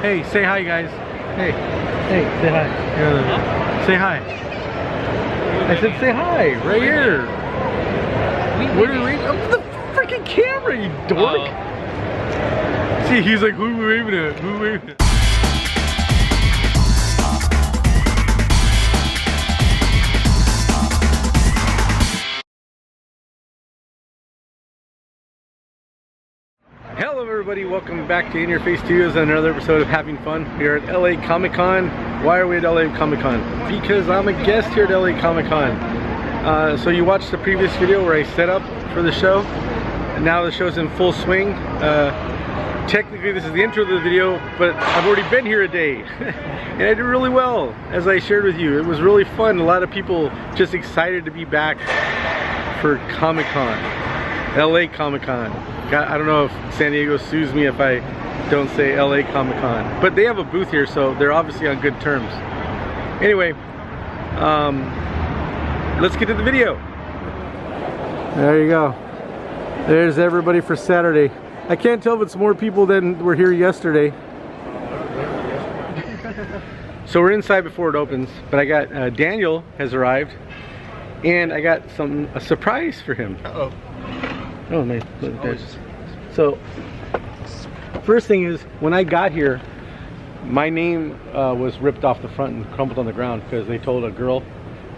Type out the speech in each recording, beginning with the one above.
Hey, say hi, guys. Hey, say hi. Say hi. I said say hi, right here. What are we? Oh, the freaking camera, you dork. See, he's like, who are we waving at? Who are we waving at? Hello everybody, welcome back to In Your Face Studios and another episode of Having Fun. We are at LA Comic Con. Why are we at LA Comic Con? Because I'm a guest here at LA Comic Con. So you watched the previous video where I set up for the show, and now the show's in full swing. Technically this is the intro to the video, but I've already been here a day and I did really well, as I shared with you. It was really fun. A lot of people just excited to be back for Comic Con, LA Comic Con. I don't know if San Diego sues me if I don't say LA Comic Con, but they have a booth here, so they're obviously on good terms. Anyway, let's get to the video. There you go. There's everybody for Saturday. I can't tell if it's more people than were here yesterday. So we're inside before it opens, but I got Daniel has arrived, and I got a surprise for him. Uh-oh. Oh, nice. So, first thing is, when I got here, my name was ripped off the front and crumpled on the ground because they told a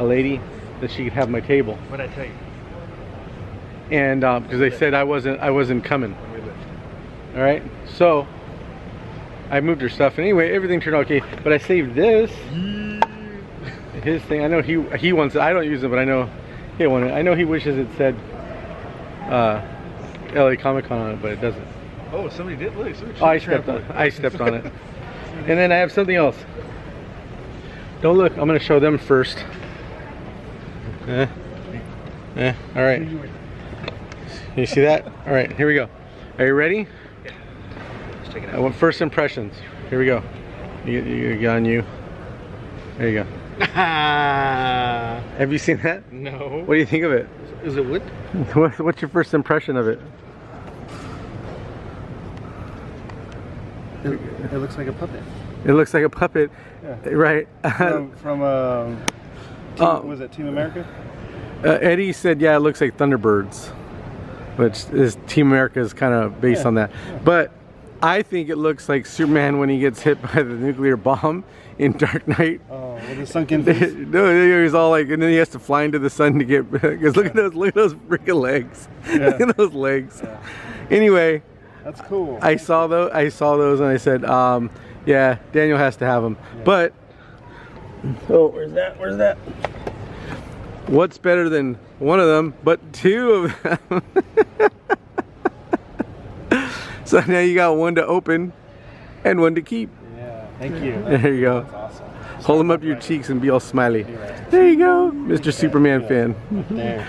lady, that she could have my table. What'd I tell you? And because they said I wasn't coming. All right. So I moved her stuff, and anyway, everything turned out okay. But I saved this. His thing. I know he wants it. I don't use it, but I know he wanted it. I know he wishes it said LA Comic Con on it, but it doesn't. Oh, somebody did. Look, oh, I stepped on it. And then I have something else. Don't look. I'm going to show them first. All right. You see that? All right, here we go. Are you ready? Yeah. Let's check it out. I want first impressions. Here we go. You got on you. There you go. Have you seen that? No. What do you think of it? Is it wood? What's your first impression of it? It looks like a puppet. It looks like a puppet, yeah. Right? From was it Team America? Eddie said, yeah, it looks like Thunderbirds, which is Team America is kind of based on that. Yeah. But I think it looks like Superman when he gets hit by the nuclear bomb in Dark Knight. Oh, with the sunken face? No, he's all like, and then he has to fly into the sun to get, because look at those freaking legs. Yeah. Look at those legs. Yeah. Anyway. That's cool. I saw those and I said, yeah, Daniel has to have them. Yeah. But, oh, where's that? What's better than one of them, but two of them? So now you got one to open and one to keep. Yeah, thank you. There you go. That's awesome. Hold them up to your cheeks and be all smiley. There you go, Mr. Superman fan. There.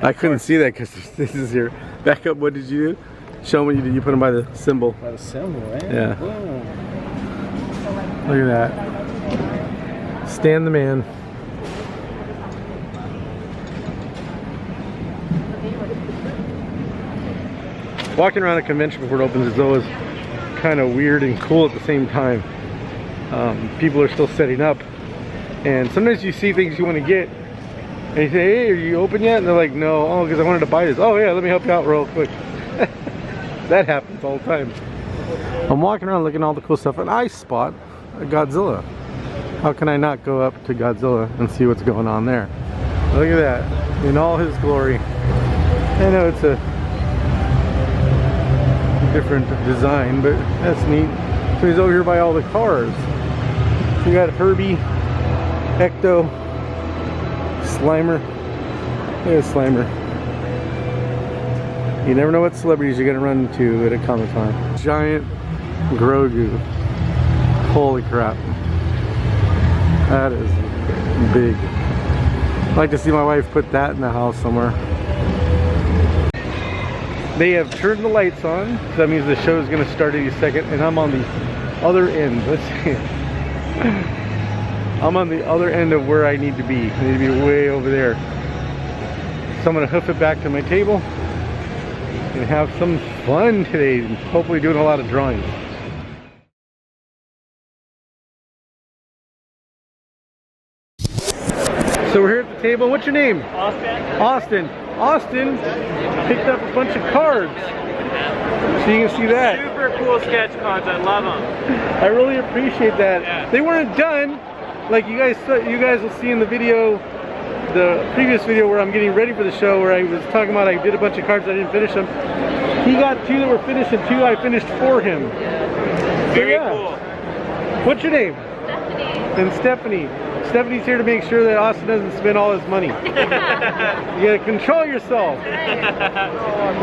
I couldn't see that because this is your backup. What did you do? Show them what you did. You put them by the symbol. By the symbol, right? Yeah. Whoa. Look at that. Stan the man. Walking around a convention before it opens is always kind of weird and cool at the same time. People are still setting up, and sometimes you see things you want to get, and you say, hey, are you open yet? And they're like, no. Oh, because I wanted to buy this. Oh yeah, let me help you out real quick. That happens all the time. I'm walking around looking at all the cool stuff, and I spot a Godzilla. How can I not go up to Godzilla and see what's going on there? Look at that, in all his glory. I know it's a different design, but that's neat. So he's over here by all the cars. So you got Herbie, Ecto, Slimer. Look at Slimer. You never know what celebrities you're gonna run into at a Comic Con. Giant Grogu. Holy crap. That is big. I'd like to see my wife put that in the house somewhere. They have turned the lights on, so that means the show is gonna start any second, and I'm on the other end. Let's see. I'm on the other end of where I need to be. I need to be way over there. So I'm gonna hoof it back to my table and have some fun today, and hopefully doing a lot of drawings. the table. What's your name? Austin. Austin picked up a bunch of cards. So you can see that. Super cool sketch cards. I love them. I really appreciate that. Yeah. They weren't done. Like you guys will see in the video, the previous video where I'm getting ready for the show, where I was talking about I did a bunch of cards, I didn't finish them. He got 2 that were finished and 2 I finished for him. Very cool. What's your name? Stephanie. And Stephanie. Stephanie here to make sure that Austin doesn't spend all his money. You gotta control yourself. So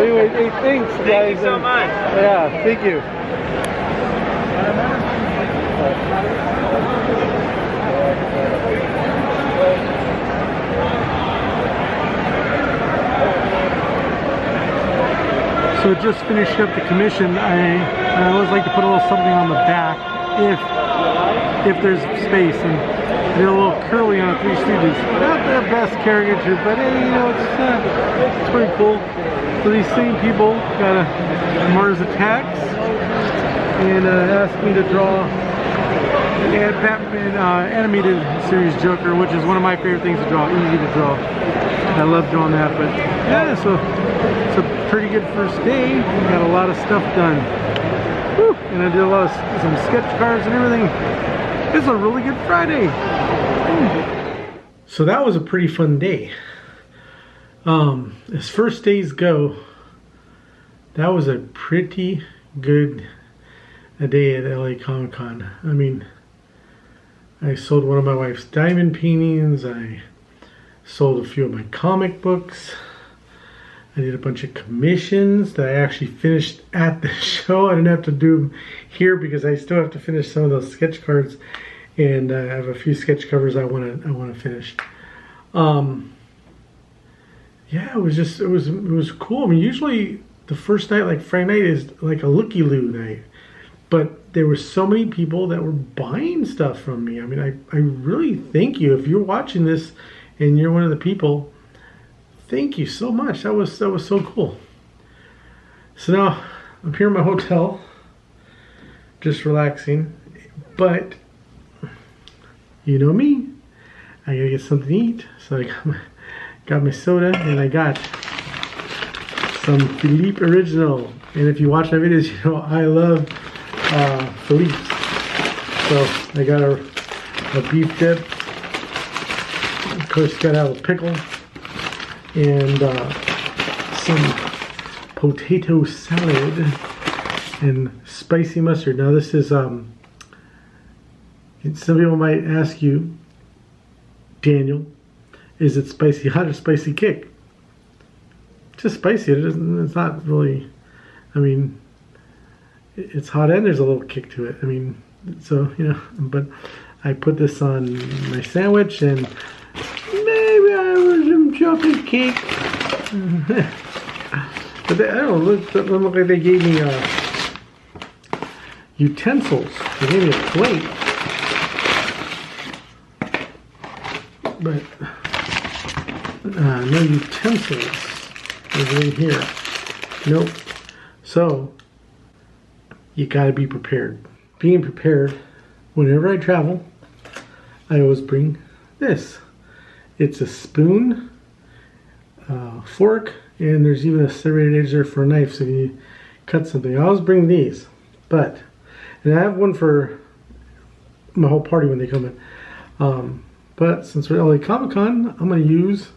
anyway, hey, thanks guys. Thank you so much. Yeah, thank you. So just finishing up the commission, I always like to put a little something on the back if there's space, and did a little curly on Three Stooges. Not the best caricature, but hey, you know, it's pretty cool. So these same people got a Mars Attacks and asked me to draw the Batman animated series Joker, which is one of my favorite things to draw. Easy to draw. I love drawing that, but yeah, so it's a pretty good first day. Got a lot of stuff done. Whew. And I did a lot of some sketch cards and everything. It's a really good Friday. So that was a pretty fun day. As first days go, that was a pretty good day at LA Comic Con. I mean, I sold one of my wife's diamond paintings. I sold a few of my comic books. I did a bunch of commissions that I actually finished at the show. I didn't have to do them here because I still have to finish some of those sketch cards, and I have a few sketch covers I want to finish. Yeah, it was cool. I mean, usually the first night, like Friday night, is like a looky-loo night, but there were so many people that were buying stuff from me. I mean, I really thank you if you're watching this and you're one of the people. Thank you so much. That was so cool. So now I'm here in my hotel, just relaxing. But you know me, I gotta get something to eat. So I got my soda, and I got some Philippe Original. And if you watch my videos, you know I love Philippe. So I got a beef dip. Of course, gotta have a pickle. And some potato salad and spicy mustard. Now this is, some people might ask you, Daniel, is it spicy hot or spicy kick? It's just spicy. It's not really, I mean, it's hot and there's a little kick to it. I mean, so, you know, but I put this on my sandwich, and maybe I was some chocolate cake. But they, I don't know, it doesn't look like they gave me utensils. They gave me a plate. But no utensils over in here. Nope. So you gotta be prepared. Being prepared, whenever I travel, I always bring this. It's a spoon, fork, and there's even a serrated edge there for a knife, so you cut something. I always bring these, and I have one for my whole party when they come in. But since we're at LA Comic Con, I'm going to use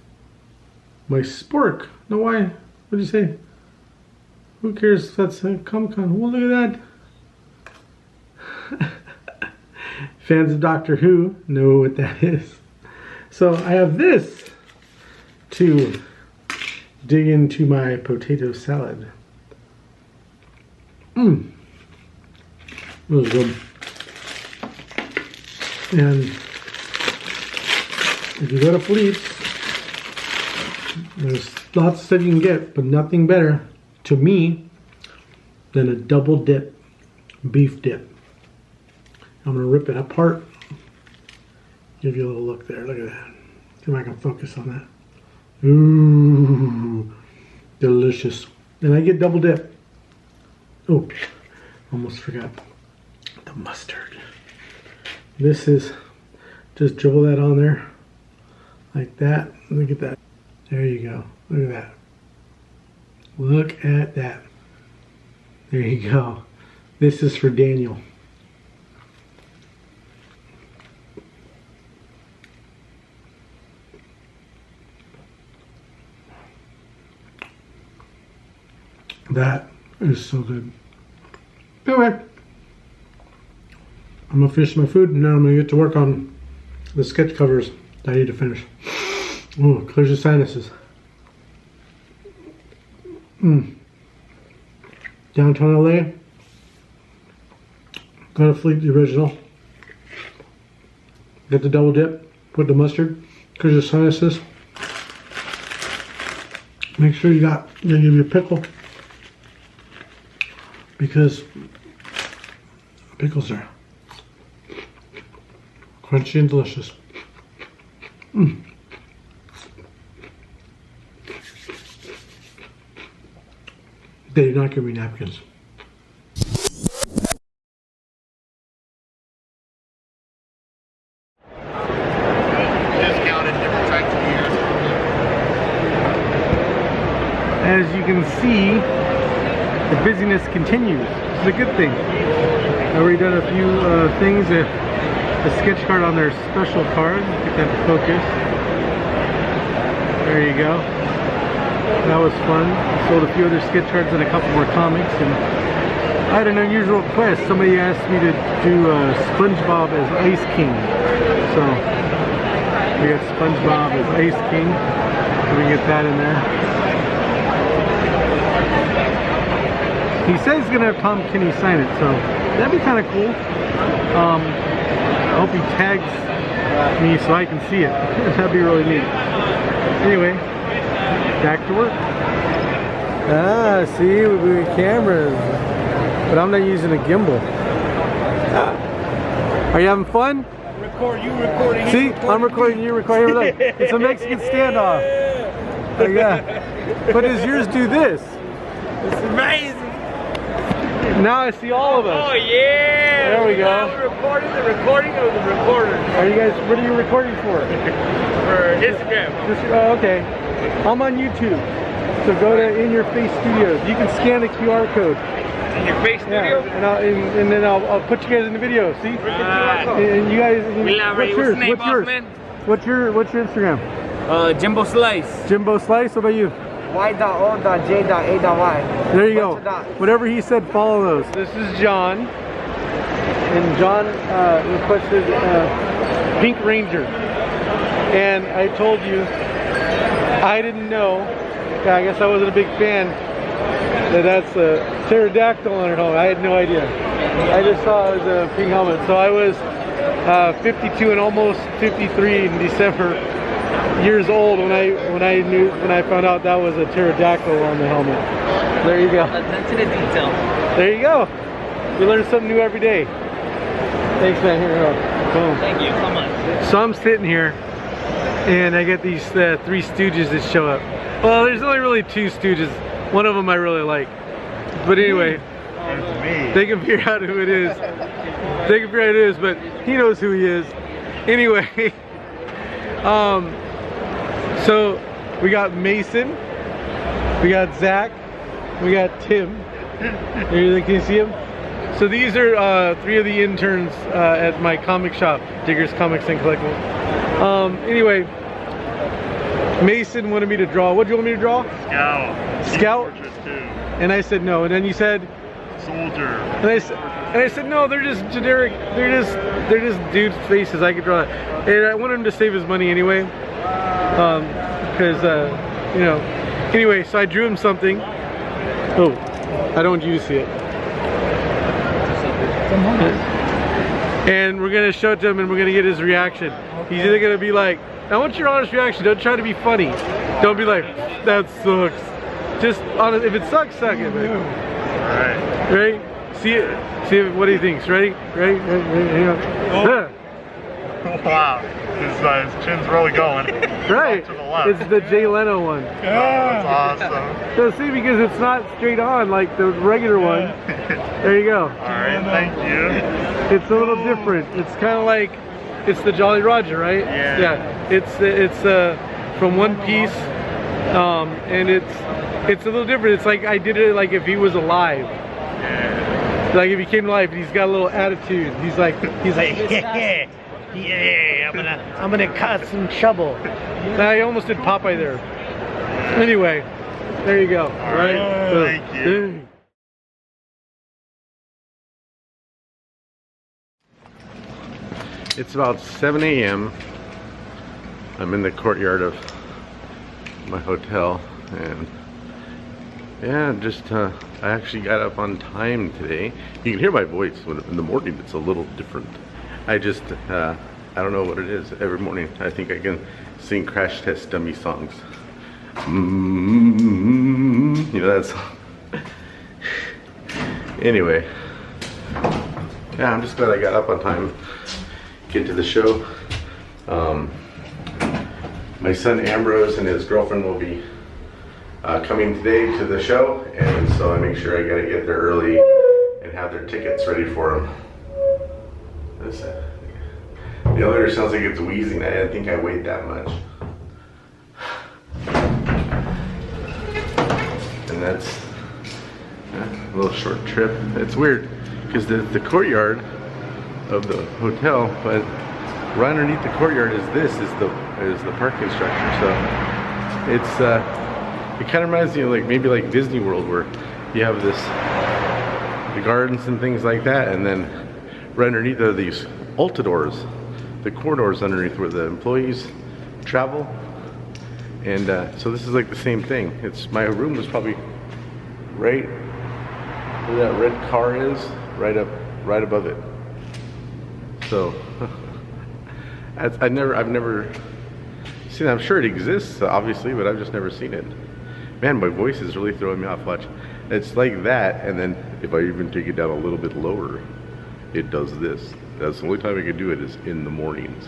my spork. No, why? What did you say? Who cares if that's a Comic Con? Well, look at that. Fans of Doctor Who know what that is. So I have this to dig into my potato salad. That was good. And if you go to Philippe's, there's lots of stuff you can get, but nothing better to me than a double dip beef dip. I'm going to rip it apart. Give you a little look there. Look at that. See if I can focus on that. Ooh, delicious. And I get double dip. Oh, almost forgot the mustard. This is, just dribble that on there. Like that. Look at that. There you go. Look at that. Look at that. There you go. This is for Daniel. That is so good. Anyway, I'm gonna finish my food and now I'm gonna get to work on the sketch covers that I need to finish. Oh, clears the sinuses. Downtown LA. Gotta Fleet the original. Get the double dip, put the mustard, clears the sinuses. Make sure you got, they give you a pickle. Because pickles are crunchy and delicious. They did not give me napkins. Discounted different types of beers. As you can see, the busyness continues. This is a good thing. I've already done a few things. The sketch card on their special card. Get that to focus. There you go. That was fun. I sold a few other sketch cards and a couple more comics. And I had an unusual request. Somebody asked me to do SpongeBob as Ice King. So we got SpongeBob as Ice King. So we get that in there. He says he's gonna have Tom Kenny sign it, so that'd be kind of cool. I hope he tags me so I can see it. That'd be really neat. Anyway, back to work. Ah, see, we cameras, but I'm not using a gimbal. Are you having fun? Record, you recording. See, I'm recording, you recording. Everything. It's a Mexican standoff. Yeah. But does yours do this? It's amazing. Now I see all of us. Oh yeah! There we go. Now we're recording the recording of the recorders. Are you guys, what are you recording for? For Instagram. Oh, okay. I'm on YouTube. So go to In Your Face Studios. You can scan the QR code. In Your Face Studio? Yeah. And then I'll put you guys in the video. See? And you guys, what's yours? What's yours? What's your Instagram? Jimbo Slice. Jimbo Slice. What about you? Y.O.J.A.Y. There you go. Whatever he said, follow those. This is John. And John requested Pink Ranger. And I told you, I didn't know, I guess I wasn't a big fan, that's a pterodactyl on her helmet. I had no idea. I just saw it was a pink helmet. So I was 52 and almost 53 in December. Years old when I found out that was a pterodactyl on the helmet. There you go. Attention to detail. There you go. You learn something new every day. Thanks, man. Here we go. Boom. Thank you so much. So I'm sitting here, and I get these three stooges that show up. Well, there's only really two stooges. One of them I really like. But anyway, they can figure out who it is. They can figure out who it is, but he knows who he is. Anyway. So we got Mason, we got Zach, we got Tim. Can you see him? So these are three of the interns at my comic shop, Diggers Comics and Collectibles. Anyway, Mason wanted me to draw. What do you want me to draw? Scout. And I said no. And then you said Soldier. And I said no. They're just generic. They're just dudes' faces. I could draw that. And I wanted him to save his money anyway. Because, you know, anyway, so I drew him something. Oh, I don't want you to see it. And we're going to show it to him and we're going to get his reaction. He's either going to be like, I want your honest reaction. Don't try to be funny. Don't be like, that sucks. Just honest. If it sucks, suck it. Man. Alright. Ready? See it. See what he thinks. Ready? Ready? Hang on. Oh. Wow. His chin's really going. Right. To the left. It's the Jay Leno one. That's awesome. So see, because it's not straight on like the regular one. There you go. Alright, thank you. It's a little different. It's kind of like It's the Jolly Roger, right? Yeah. Yeah. It's from One Piece, and it's a little different. It's like I did it like if he was alive. Yeah. Like if he came alive, he's got a little attitude. He's like yeah, I'm gonna cause some trouble. I almost did Popeye there. Anyway, there you go. All right. So, Thank you. It's about 7 a.m. I'm in the courtyard of my hotel, and yeah, just I actually got up on time today. You can hear my voice in the morning. It's a little different. I just I don't know what it is. Every morning I think I can sing Crash Test Dummy songs. You know that song. Anyway, yeah, I'm just glad I got up on time. Get to the show. My son Ambrose and his girlfriend will be coming today to the show, and so I make sure I gotta get there early and have their tickets ready for them. The elevator sounds like it's wheezing. I didn't think I weighed that much. And that's a little short trip. It's weird because the courtyard of the hotel, but right underneath the courtyard is the parking structure. So it's it kind of reminds me of maybe like Disney World, where you have the gardens and things like that, and then right underneath are these altadors, the corridors underneath where the employees travel. And so this is like the same thing. My room was probably right where that red car is, right above it. So I've never seen it. I'm sure it exists, obviously, but I've just never seen it. Man, my voice is really throwing me off. Watch. It's like that, and then if I even take it down a little bit lower, it does this. That's the only time I can do it is in the mornings.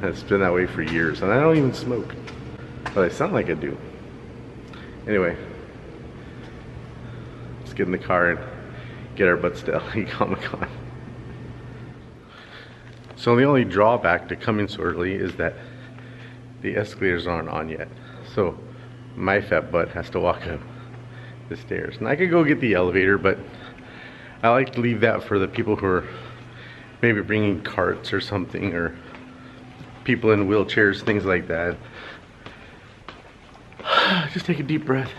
It's been that way for years, and I don't even smoke, but I sound like I do. Anyway, let's get in the car and get our butts to LA Comic-Con. So the only drawback to coming so early is that the escalators aren't on yet. So my fat butt has to walk up the stairs. And I could go get the elevator, but I like to leave that for the people who are maybe bringing carts or something, or people in wheelchairs, things like that. Just take a deep breath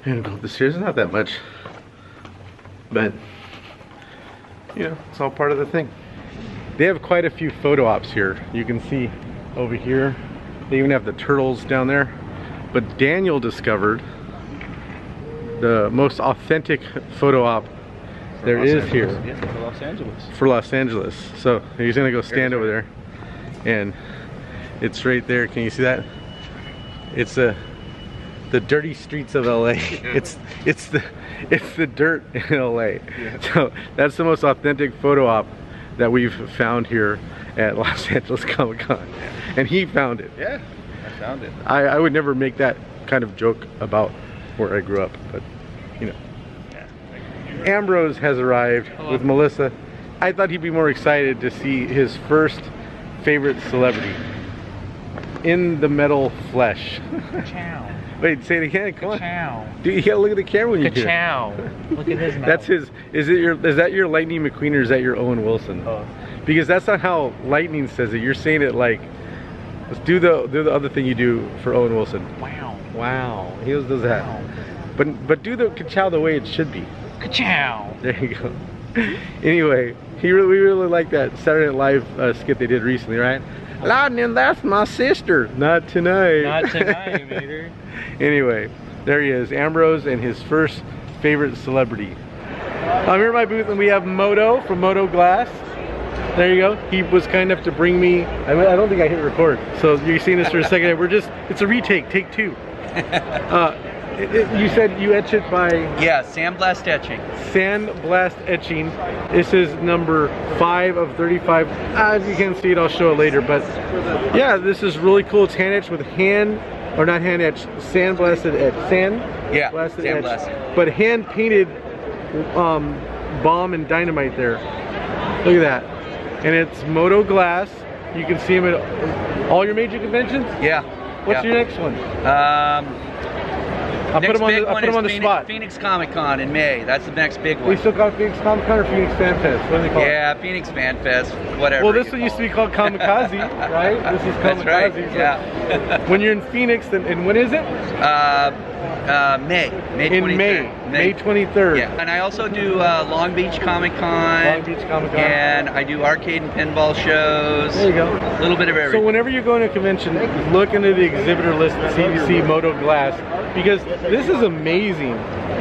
and go up the stairs. It's not that much, but you know, it's all part of the thing. They have quite a few photo ops here. You can see over here, they even have the turtles down there. But Daniel discovered the most authentic photo op there is here. Yeah, for Los Angeles. For Los Angeles. So he's gonna go stand over there, and it's right there. Can you see that? It's the dirty streets of LA. It's the dirt in LA. Yeah. So that's the most authentic photo op that we've found here at Los Angeles Comic-Con. And he found it. Yeah, I found it. I would never make that kind of joke about where I grew up, but you know. Yeah. Ambrose has arrived with Melissa. I thought he'd be more excited to see his first favorite celebrity in the metal flesh. Chow. Wait, say it again. Come on. Chow. Dude, you gotta look at the camera when you do it. Chow. Look at his mouth. That's his. Is that your Lightning McQueen, or is that your Owen Wilson? Oh. Because that's not how Lightning says it. You're saying it like, let's do the other thing you do for Owen Wilson. Wow. Wow. He always does that. Wow. But do the ka-chow the way it should be. Ka-chow. There you go. Anyway, we really like that Saturday Night Live skit they did recently, right? Lightning, that's my sister. Not tonight. Not tonight, mater. Anyway, there he is, Ambrose, and his first favorite celebrity. I'm here at my booth, and we have Moto from Moto Glass. There you go. He was kind enough to bring me. I don't think I hit record, so you're seeing this for a second. It's a retake, take two. You said you etch it by? Yeah, sandblast etching. Sandblast etching. This is number 5 of 35. As you can see it, I'll show it later. But yeah, this is really cool. It's hand etched with sandblasted etch. Sandblasted etch. But hand painted bomb and dynamite there. Look at that. and it's Moto Glass. You can see him at all your major conventions. Yeah. What's your next one? I'll put him on the spot. Phoenix Comic Con in May. That's the next big one. We still call it Phoenix Comic Con or Phoenix Fan Fest? What do they call it? Yeah, Phoenix Fan Fest, whatever. Well, this one used to be called Kamikaze, right? This is Kamikaze. That's right, So yeah. when you're in Phoenix, and when is it? May 23rd. May 23rd. Yeah, and I also do Long Beach Comic Con. Long Beach Comic Con. And I do arcade and pinball shows. There you go. A little bit of everything. So whenever you're going to a convention, look into the exhibitor list at CVC Moto Glass, because this is amazing.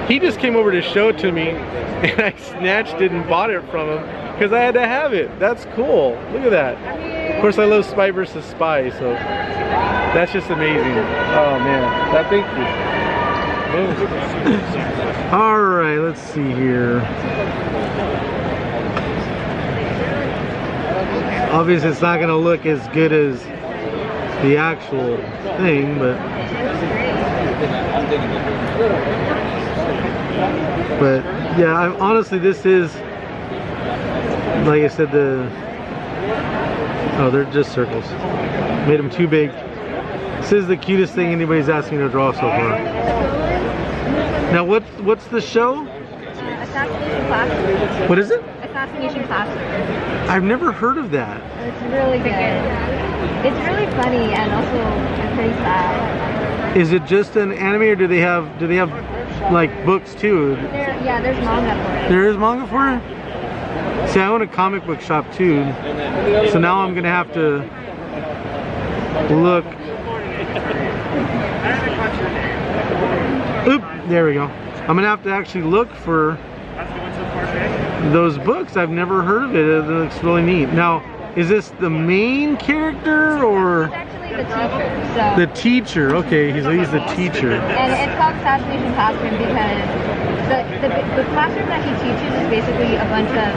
He just came over to show it to me, and I snatched it and bought it from him because I had to have it. That's cool. Look at that. Of course, I love Spy vs. Spy, so that's just amazing. Oh man, thank you. All right, let's see here. Obviously, it's not going to look as good as the actual thing, but yeah, honestly, this is, like I said, oh, they're just circles. Made them too big. This is the cutest thing anybody's asked me to draw so far. Now, what's the show? Assassination Classroom. What is it? Assassination Classroom. I've never heard of that. It's really good. It's really funny and also pretty sad. Is it just an anime, or do they have like books too? Yeah, there's manga for it. There is manga for it? See, I own a comic book shop too, so now I'm gonna have to look. Oop, there we go. I'm gonna have to actually look for those books. I've never heard of it. It looks really neat. Now, is this the main character or? It's actually the teacher. So. The teacher. Okay, he's the teacher. And it's called Assassination Classroom because the classroom that he teaches is basically a bunch of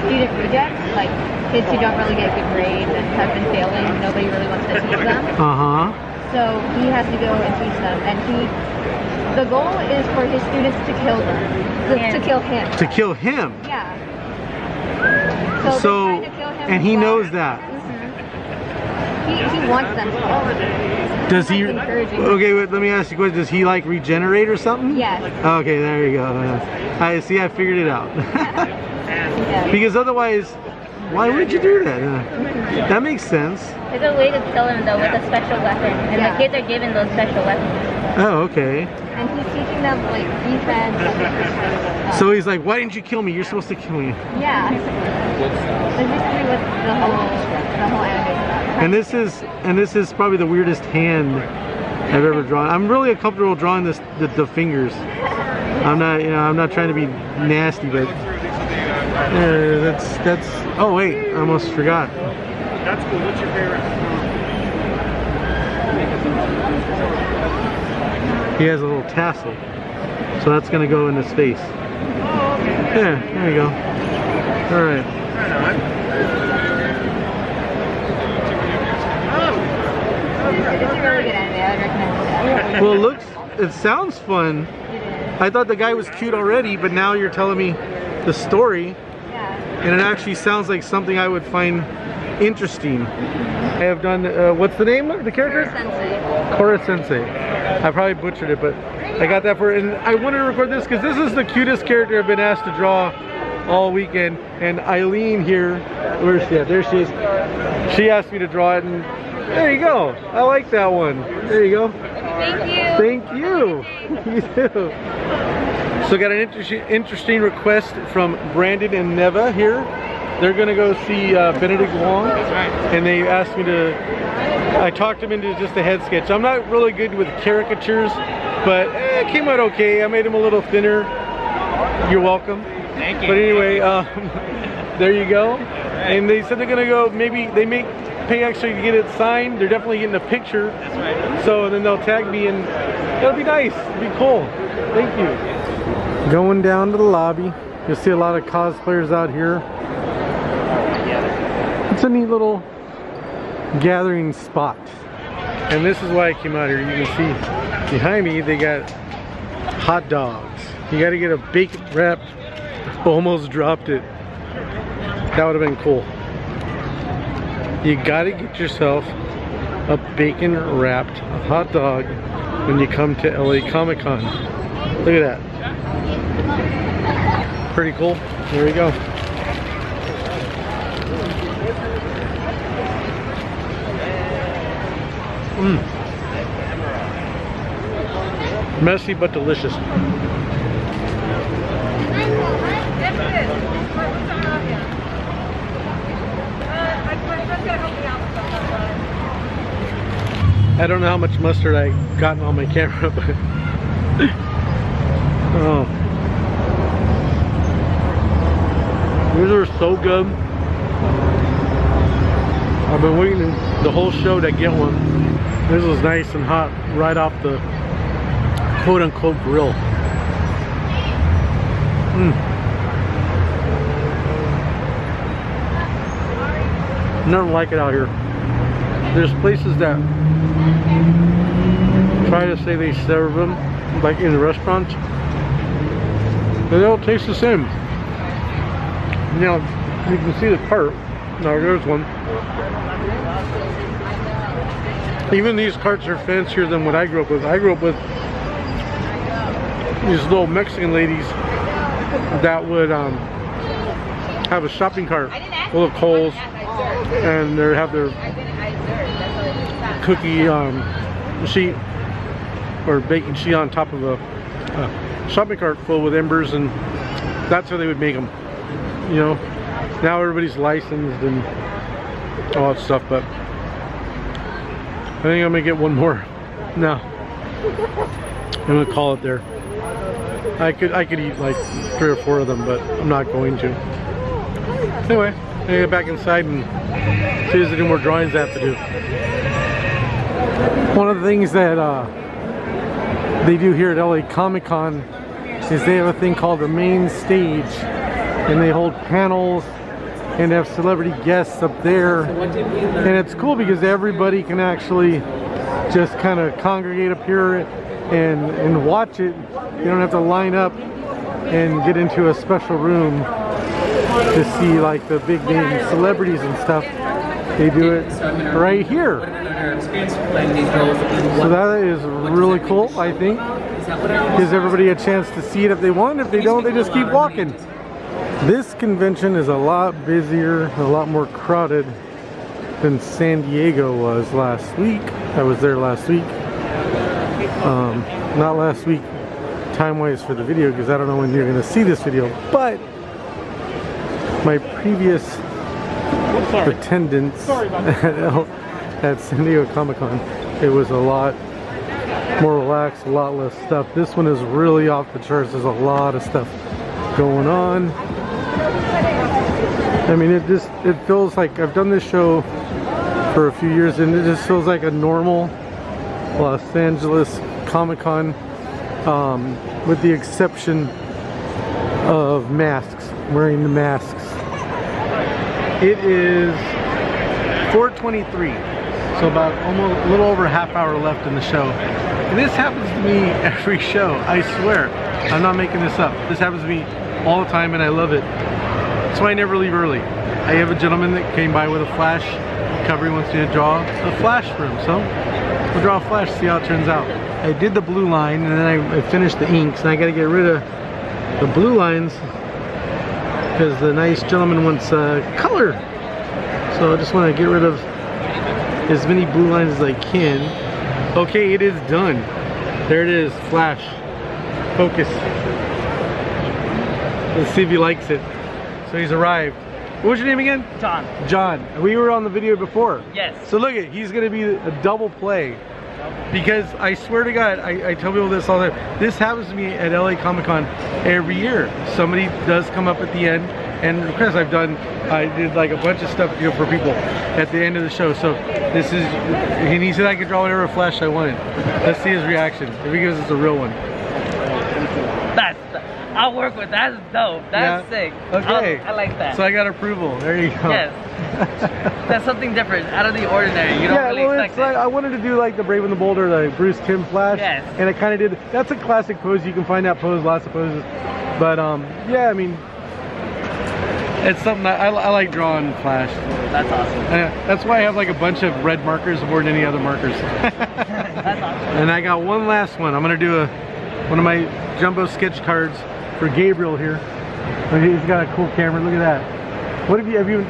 student rejects, like kids who don't really get good grades and have been failing. Nobody really wants to teach them. So he has to go and teach them, and the goal is for his students to kill them, to kill him. To kill him. Yeah. So they're trying to kill him and he knows that. He wants them to kill him. Does he? Encouraging. Okay, wait, let me ask you a question. Does he like regenerate or something? Yes. Okay, there you go. I see. I figured it out. Yeah. Because otherwise, why would you do that? That makes sense. It's a way to kill him though with a special weapon, and the kids are given those special weapons. Oh, okay. And he's teaching them like defense. So he's like, why didn't you kill me? You're supposed to kill me. Yeah. That's basically what the whole anime is about. And this is probably the weirdest hand I've ever drawn. I'm really comfortable drawing the fingers. I'm not trying to be nasty, but that's. Oh wait, I almost forgot. That's cool. What's your favorite? He has a little tassel, so that's gonna go in his face. Yeah, there you go. All right. It's a really good anime. I would recommend it. Well, it sounds fun. I thought the guy was cute already, but now you're telling me the story, and it actually sounds like something I would find interesting. I have done, what's the name of the character? Kora Sensei. I probably butchered it, but I got that for it. And I wanted to record this because this is the cutest character I've been asked to draw all weekend. And Eileen here, where's she at? There she is. She asked me to draw it, and there you go. I like that one. There you go. Thank you. Thank you. You too. So got an interesting request from Brandon and Neva here. They're gonna go see Benedict Wong, and they asked me to. I talked them into just a head sketch. I'm not really good with caricatures, but it came out okay. I made him a little thinner. You're welcome. Thank you. But anyway, there you go. And they said they're gonna go. Maybe they may pay extra to get it signed. They're definitely getting a picture. That's right. So then they'll tag me, and it'll be nice. It'll be cool. Thank you. Going down to the lobby. You'll see a lot of cosplayers out here. It's a neat little gathering spot. And this is why I came out here. You can see behind me they got hot dogs. You got to get a bacon wrap. Almost dropped it. That would have been cool. You gotta get yourself a bacon wrapped hot dog when you come to LA Comic Con. Look at that. Pretty cool. There we go. Messy but delicious. I don't know how much mustard I got on my camera, but oh, these are so good. I've been waiting the whole show to get one. This was nice and hot right off the quote-unquote grill. Nothing like it out here. There's places that try to say they serve them like in restaurants, but they don't taste the same. Now you can see the cart. Now there's one. Even these carts are fancier than what I grew up with. I grew up with these little Mexican ladies that would have a shopping cart full of coals, and they have their cookie sheet or baking sheet on top of a shopping cart full with embers, and that's how they would make them. You know, now everybody's licensed and all that stuff, but I think I'm gonna get one more. No, I'm gonna call it there. I could eat like 3 or 4 of them, but I'm not going to. Anyway, I'm gonna get back inside and see if there's any more drawings I have to do. One of the things that they do here at LA Comic Con is they have a thing called the main stage, and they hold panels and have celebrity guests up there, and it's cool because everybody can actually just kind of congregate up here and watch it. You don't have to line up and get into a special room to see like the big name celebrities and stuff. They do it right here. So that is really cool, I think. Gives everybody a chance to see it if they want. If they don't, they just keep walking. This convention is a lot busier, a lot more crowded than San Diego was last week. I was there last week. Not last week time-wise for the video, because I don't know when you're going to see this video, but my previous attendance at San Diego Comic-Con, it was a lot more relaxed, a lot less stuff. This one is really off the charts. There's a lot of stuff going on. I mean, it feels like I've done this show for a few years, and it just feels like a normal Los Angeles Comic-Con, with the exception of masks, wearing the masks. It is 4:23, so about almost a little over a half hour left in the show. And this happens to me every show, I swear. I'm not making this up. This happens to me all the time, and I love it. That's why I never leave early. I have a gentleman that came by with a flash cover. He wants me to draw a flash for him, so we'll draw a flash, see how it turns out. I did the blue line, and then I finished the inks, and I got to get rid of the blue lines because the nice gentleman wants color. So I just want to get rid of as many blue lines as I can. Okay, it is done. There it is, flash. Focus. Let's see if he likes it. So he's arrived. What was your name again? John. John. We were on the video before. Yes. So look at, he's gonna be a double play. Because I swear to God, I tell people this all the time. This happens to me at LA Comic Con every year. Somebody does come up at the end, and because I did like a bunch of stuff, you know, for people at the end of the show. So this is, and he said I could draw whatever flash I wanted. Let's see his reaction. If he gives us a real one. I'll work with that. That's dope. That's sick. Okay. I like that. So I got approval. There you go. Yes. That's something different, out of the ordinary. You don't really expect it's like, I wanted to do like the Brave and the Bold, the Bruce Timm flash. Yes. And I kind of did. That's a classic pose. You can find that pose, lots of poses. But yeah, I mean, It's something I like drawing Flash. That's awesome. That's why I have like a bunch of red markers more than any other markers. That's awesome. And I got one last one. I'm gonna do one of my jumbo sketch cards for Gabriel here. He's got a cool camera. Look at that. What have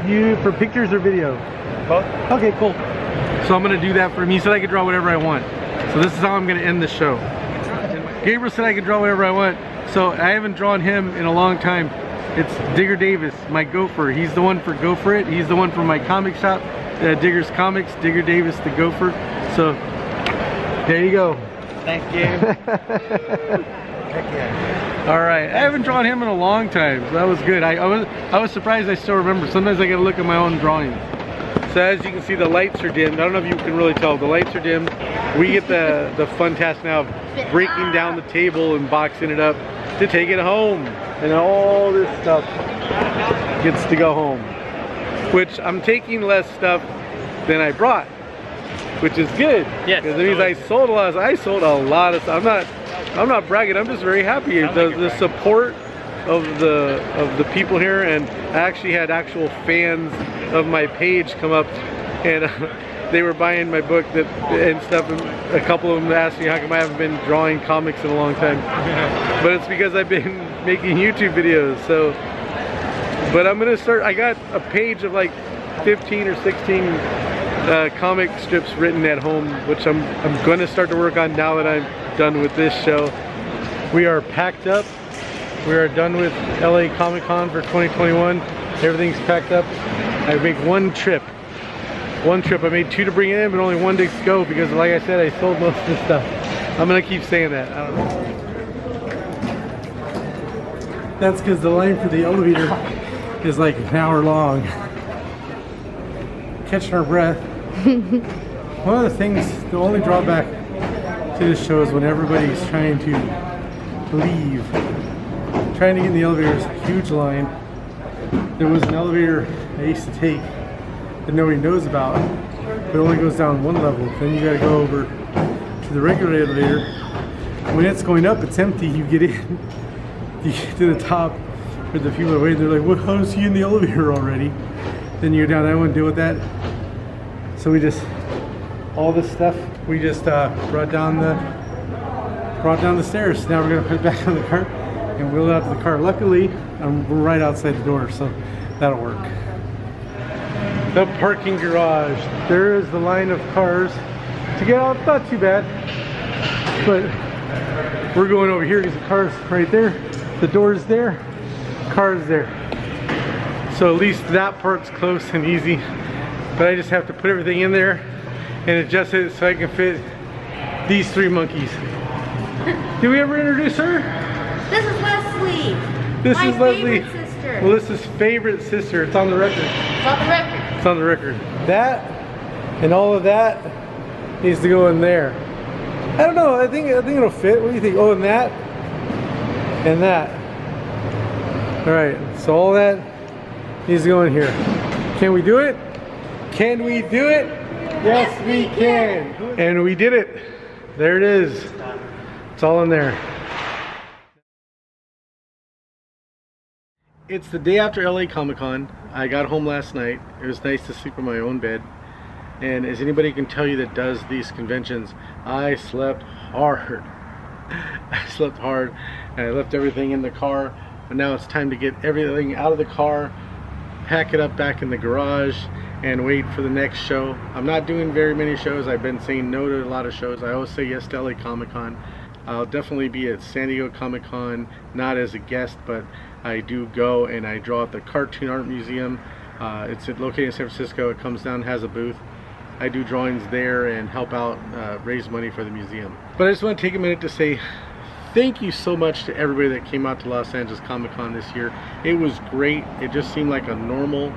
you for pictures or video? Both. Okay, cool. So I'm gonna do that for him. He said I could draw whatever I want. So this is how I'm gonna end the show. Gabriel said I could draw whatever I want. So I haven't drawn him in a long time. It's Digger Davis, my gopher. He's the one for Go For It. He's the one from my comic shop, Digger's Comics, Digger Davis the gopher. So there you go. Thank you. All right, I haven't drawn him in a long time, so that was good. I was surprised I still remember. Sometimes I gotta look at my own drawings. So as you can see, the lights are dimmed. I don't know if you can really tell. The lights are dimmed. We get the fun task now of breaking down the table and boxing it up to take it home. And all this stuff gets to go home. Which I'm taking less stuff than I brought, which is good. Yes. Because it means I sold a lot of stuff. I'm not bragging. I'm just very happy. The support of the people here, and I actually had actual fans of my page come up and they were buying my book and stuff, and a couple of them asked me how come I haven't been drawing comics in a long time. But it's because I've been making YouTube videos. So, but I'm gonna start. I got a page of like 15 or 16 comic strips written at home, which I'm gonna start to work on now that I'm done with this show. We are packed up. We are done with LA Comic Con for 2021. Everything's packed up. I make one trip. I made 2 to bring in, but only 1 to go because, like I said, I sold most of the stuff. I'm gonna keep saying that. I don't know. That's because the line for the elevator is like an hour long. Catching our breath. One of the things, the only drawback to this show is when everybody's trying to leave. Trying to get in the elevator is a huge line. There was an elevator I used to take that nobody knows about, but it only goes down 1 level. Then you gotta go over to the regular elevator. When it's going up, it's empty. You get in, you get to the top where the people are waiting. They're like, "What? How is he in the elevator already?" Then you go down. I wouldn't deal with that. So we just, all this stuff, we just brought down the stairs. Now we're gonna put it back on the cart and wheel it out to the car. Luckily, we're right outside the door, so that'll work. The parking garage. There is the line of cars to get out. Not too bad, but we're going over here because the car's right there. The door's there, car's there. So at least that part's close and easy. But I just have to put everything in there and adjust it so I can fit these 3 monkeys. Did we ever introduce her? This is Leslie. This is Leslie. Favorite sister. Melissa's favorite sister. It's on the record. It's on the record. It's on the record. That and all of that needs to go in there. I don't know. I think it'll fit. What do you think? Oh, and that and that. All right. So all that needs to go in here. Can we do it? Can we do it? Yes, we can. And we did it. There it is. It's all in there. It's the day after LA Comic Con. I got home last night. It was nice to sleep in my own bed. And as anybody can tell you that does these conventions, I slept hard. I slept hard. And I left everything in the car. But now it's time to get everything out of the car, pack it up back in the garage, and wait for the next show. I'm not doing very many shows. I've been saying no to a lot of shows. I always say yes to LA Comic Con. I'll definitely be at San Diego Comic Con, not as a guest, but I do go and I draw at the Cartoon Art Museum. It's located in San Francisco. It comes down, has a booth. I do drawings there and help out, raise money for the museum. But I just want to take a minute to say thank you so much to everybody that came out to Los Angeles Comic Con this year. It was great. It just seemed like a normal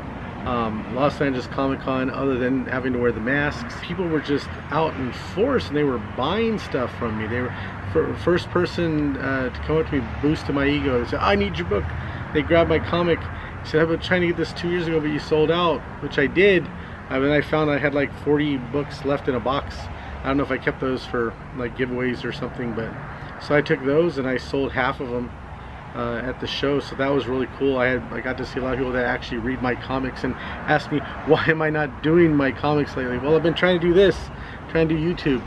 Los Angeles Comic Con, other than having to wear the masks. People were just out in force and they were buying stuff from me. They were first person to come up to me, boosted my ego. They said, "I need your book." They grabbed my comic. He said, "I've been trying to get this 2 years ago, but you sold out," which I did. And I found I had like 40 books left in a box. I don't know if I kept those for like giveaways or something, but so I took those and I sold half of them at the show, so that was really cool. I got to see a lot of people that actually read my comics and ask me, why am I not doing my comics lately? Well, I've been trying to do this, trying to do YouTube,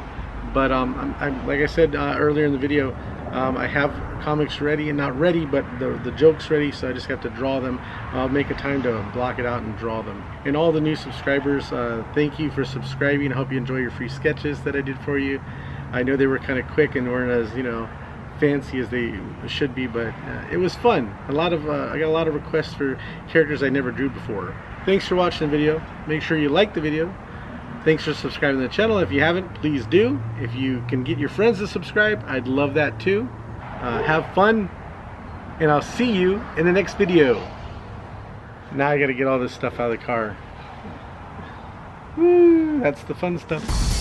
but I'm like I said earlier in the video, I have comics ready, and not ready, but the jokes ready, so I just have to draw them. I'll make a time to block it out and draw them. And all the new subscribers, thank you for subscribing. I hope you enjoy your free sketches that I did for you. I know they were kind of quick and weren't as, you know, fancy as they should be, but it was fun. I got a lot of requests for characters I never drew before. Thanks for watching the video. Make sure you like the video. Thanks for subscribing to the channel. If you haven't, please do. If you can get your friends to subscribe, I'd love that too. Have fun, and I'll see you in the next video. Now I gotta get all this stuff out of the car. Woo, that's the fun stuff.